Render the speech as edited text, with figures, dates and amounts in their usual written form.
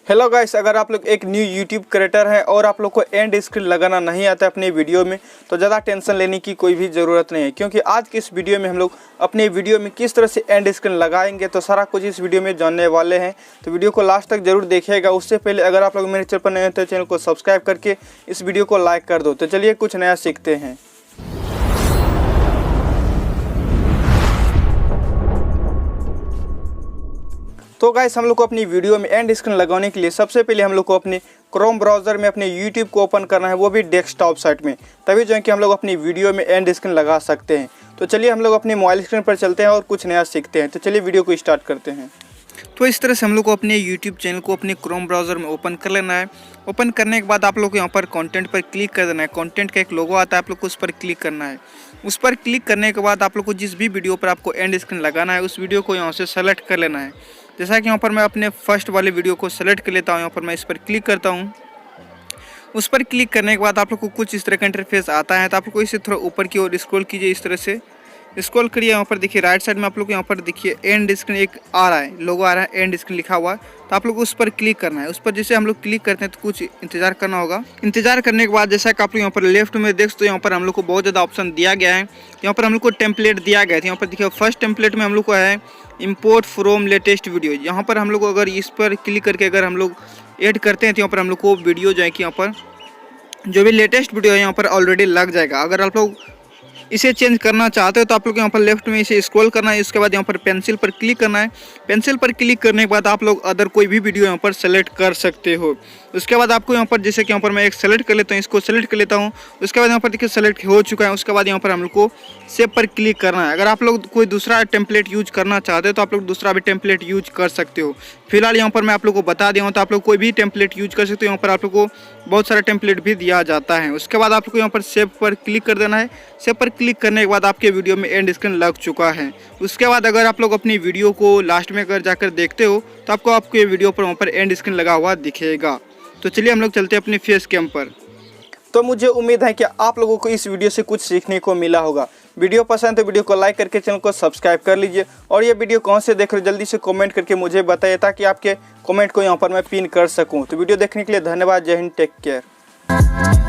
Hello guys, अगर आप लोग एक न्यू यूट्यूब क्रिएटर हैं और आप लोग को एंड स्क्रीन लगाना नहीं आता है अपने वीडियो में, तो ज़्यादा टेंशन लेने की कोई भी ज़रूरत नहीं है, क्योंकि आज की इस वीडियो में हम लोग अपने वीडियो में किस तरह से एंड स्क्रीन लगाएंगे तो सारा कुछ इस वीडियो में जानने वाले हैं। तो वीडियो को लास्ट तक जरूर देखिएगा। उससे पहले अगर आप लोग मेरे चैनल पर नए हैं तो चैनल को सब्सक्राइब करके इस वीडियो को लाइक कर दो। तो चलिए कुछ नया सीखते हैं। तो गाइस, हम लोग को अपनी वीडियो में एंड स्क्रीन लगाने के लिए सबसे पहले हम लोग को अपने क्रोम ब्राउज़र में अपने यूट्यूब को ओपन करना है, वो भी डेस्कटॉप साइट में। तभी जो है कि हम लोग अपनी वीडियो में एंड स्क्रीन लगा सकते हैं। तो चलिए हम लोग अपने मोबाइल स्क्रीन पर चलते हैं और कुछ नया सीखते हैं। तो चलिए वीडियो को स्टार्ट करते हैं। तो इस तरह से हम लोग को अपने यूट्यूब चैनल को अपने क्रोम ब्राउज़र में ओपन कर लेना है। ओपन करने के बाद आप लोग को यहाँ पर कंटेंट पर क्लिक कर देना है। कंटेंट का एक लोगो आता है, आप लोग को उस पर क्लिक करना है। उस पर क्लिक करने के बाद आप लोग को जिस भी वीडियो पर आपको एंड स्क्रीन लगाना है उस वीडियो को यहाँ से सेलेक्ट कर लेना है। जैसा कि यहाँ पर मैं अपने फर्स्ट वाले वीडियो को सेलेक्ट कर लेता हूँ। यहाँ पर मैं इस पर क्लिक करता हूँ। उस पर क्लिक करने के बाद आप लोग को कुछ इस तरह का इंटरफेस आता है। तो आप लोग को इसे थोड़ा ऊपर की ओर स्क्रॉल कीजिए, इस तरह से स्क्रॉल करिए। यहाँ पर देखिए राइट साइड में आप लोग यहाँ पर देखिए एंड स्क्रीन एक आ रहा है, लोगो आ रहा है, एंड स्क्रीन लिखा हुआ है। तो आप लोग उस पर क्लिक करना है। उस पर जैसे हम लोग क्लिक करते हैं तो कुछ इंतजार करना होगा। इंतजार करने के बाद जैसा कि आप लोग यहाँ पर लेफ्ट में देख सकते हो, यहाँ पर हम लोग को बहुत ज़्यादा ऑप्शन दिया गया है। यहाँ पर हम लोग को टेम्पलेट दिया गया है। यहाँ पर देखिए फर्स्ट टेम्पलेट में हम लोग को है इंपोर्ट फ्रॉम लेटेस्ट वीडियो। यहाँ पर हम लोग अगर इस पर क्लिक करके अगर हम लोग ऐड करते हैं तो यहाँ पर हम लोग को वीडियो जो है कि यहाँ पर जो भी लेटेस्ट वीडियो है यहाँ पर ऑलरेडी लग जाएगा। अगर आप लोग इसे चेंज करना चाहते हो तो आप लोग यहाँ पर लेफ्ट में इसे स्क्रॉल करना है। उसके बाद यहाँ पर पेंसिल पर क्लिक करना है। पेंसिल पर क्लिक करने के बाद आप लोग अदर कोई भी वीडियो यहाँ पर सेलेक्ट कर सकते हो। उसके बाद आपको यहाँ पर जैसे कि यहाँ पर मैं एक सेलेक्ट कर लेता हूँ, इसको सेलेक्ट कर लेता हूँ। उसके बाद यहाँ पर देखिए सेलेक्ट हो चुका है। उसके बाद यहाँ पर हम लोग को सेव पर क्लिक करना है। अगर आप लोग कोई दूसरा टेम्पलेट यूज करना चाहते हो तो आप लोग दूसरा भी टेम्पलेट यूज कर सकते हो। फिलहाल यहाँ पर मैं आप लोग को बता दिया हूँ, तो आप लोग कोई भी टेम्पलेट यूज कर सकते हो। यहाँ पर आप लोग को बहुत सारा टेम्पलेट भी दिया जाता है। उसके बाद आप लोग को यहाँ पर सेव पर क्लिक कर देना है। सेव पर क्लिक करने के बाद आपके वीडियो में एंड स्क्रीन लग चुका है। उसके बाद अगर आप लोग अपनी वीडियो को लास्ट में अगर जाकर देखते हो तो आपको आपके वीडियो पर वहाँ पर एंड स्क्रीन लगा हुआ दिखेगा। तो चलिए हम लोग चलते हैं अपने फेस कैम पर। तो मुझे उम्मीद है कि आप लोगों को इस वीडियो से कुछ सीखने को मिला होगा। वीडियो पसंद है तो वीडियो को लाइक करके चैनल को सब्सक्राइब कर लीजिए। और ये वीडियो कौन से देख रहे हो जल्दी से कमेंट करके मुझे बताइए, ताकि आपके कमेंट को यहाँ पर मैं पिन कर सकूँ। तो वीडियो देखने के लिए धन्यवाद। जय हिंद, टेक केयर।